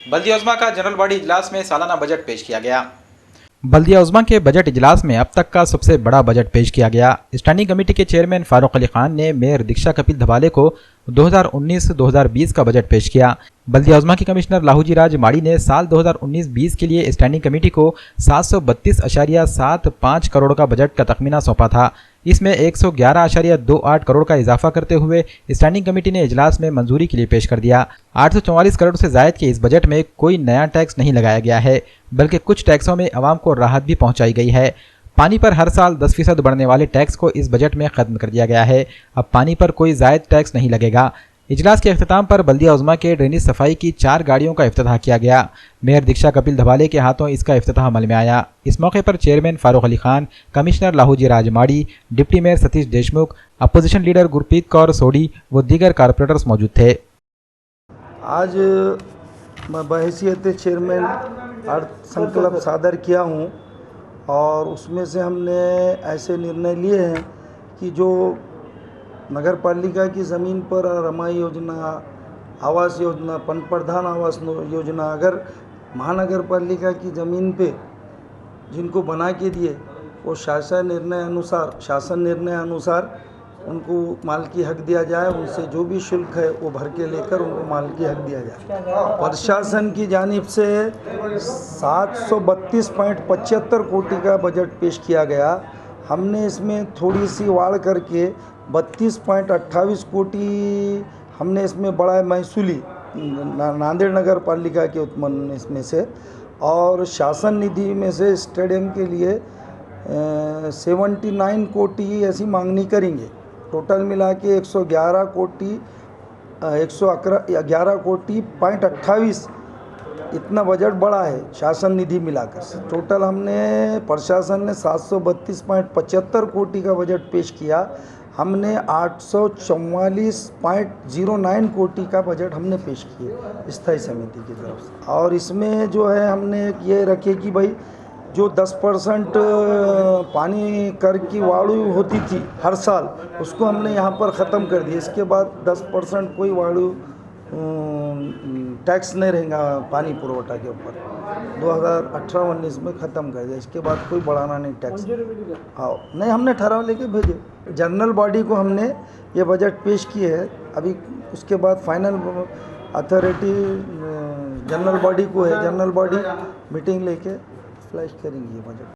बल्दिया उज़्मा का general body इजलास में सालाना बजट पेश किया गया। बल्दिया उज़्मा के बजट इजलास में अब तक का सबसे बड़ा बजट पेश किया गया। स्टैंडिंग कमेटी के चेयरमैन फारूक अली खान ने मेयर दीक्षा कपिल धबाले को 2019-2020 का बजट पेश किया। बल्दिया उज़्मा के कमिश्नर लाहूजी राज माड़ी ने साल 2019-20 के लिए स्टैंडिंग कमेटी को 732.75 करोड़ का बजट का तखमीना सौंपा था। इसमें 111.28 करोड़ का इजाफा करते हुए स्टैंडिंग कमेटी ने इजलास में मंजूरी के लिए पेश कर दिया। 844 करोड़ से जायद के इस बजट में कोई नया टैक्स नहीं लगाया गया है, बल्कि कुछ टैक्सों में आवाम को राहत भी पहुंचाई गई है। पानी पर हर साल 10% बढ़ने वाले टैक्स को इस बजट में खत्म कर दिया गया है। अब पानी पर कोई जायद टैक्स नहीं लगेगा। इजलास के अख्ताम पर बल्दिया उज़्मा के ड्रेनेज सफाई की 4 गाड़ियों का इफ्तिताह किया गया। मेयर दीक्षा कपिल धबाले के हाथों इसका इफ्तिताह अमल में आया। इस मौके पर chairman Farooq Ali Khan, commissioner Lahuji Raj Madi, deputy mayor Satish Deshmukh, opposition leader Gurpreet Kaur Sodhi व दीगर कारपोरेटर्स मौजूद थे। आज मैं बहैसियत चेयरमैन अर्थ संकल्प सादर किया हूँ और उसमें से हमने ऐसे निर्णय लिए हैं कि जो नगर पालिका की ज़मीन पर रमाई योजना, आवास योजना, पंतप्रधान आवास योजना अगर महानगर पालिका की ज़मीन पे जिनको बना के दिए वो शासन निर्णय अनुसार उनको मालकी हक दिया जाए। उनसे जो भी शुल्क है वो भर के लेकर उनको मालकी हक दिया जाए। प्रशासन की जानिब से 732.75 कोटि का बजट पेश किया गया। हमने इसमें थोड़ी सी वाड़ करके 32.28 कोटि हमने इसमें बढ़ाया महसूली नांदेड़ नगर पालिका के उत्पन्न इसमें से, और शासन निधि में से स्टेडियम के लिए 79 कोटि ऐसी मांगनी करेंगे। टोटल मिला के 111 कोटि 28 इतना बजट बढ़ा है शासन निधि मिलाकर। टोटल हमने प्रशासन ने 732.75 कोटि का बजट पेश किया। हमने 844.09 कोटि का बजट हमने पेश किया स्थायी समिति की तरफ से। और इसमें जो है हमने ये रखे कि भाई जो 10% पानी कर की वाड़ू होती थी हर साल, उसको हमने यहाँ पर ख़त्म कर दिया। इसके बाद 10% कोई वाड़ू टैक्स नहीं रहेगा पानी पुरवठा के ऊपर। 2018-19 में ख़त्म कर दिया। इसके बाद कोई बढ़ाना नहीं टैक्स। हाँ, नहीं, हमने ठहराव लेके भेजे। जनरल बॉडी को हमने ये बजट पेश किए है। अभी उसके बाद फाइनल अथॉरिटी जनरल बॉडी को है। जनरल बॉडी मीटिंग लेके फ्लैश करेंगी ये बजट।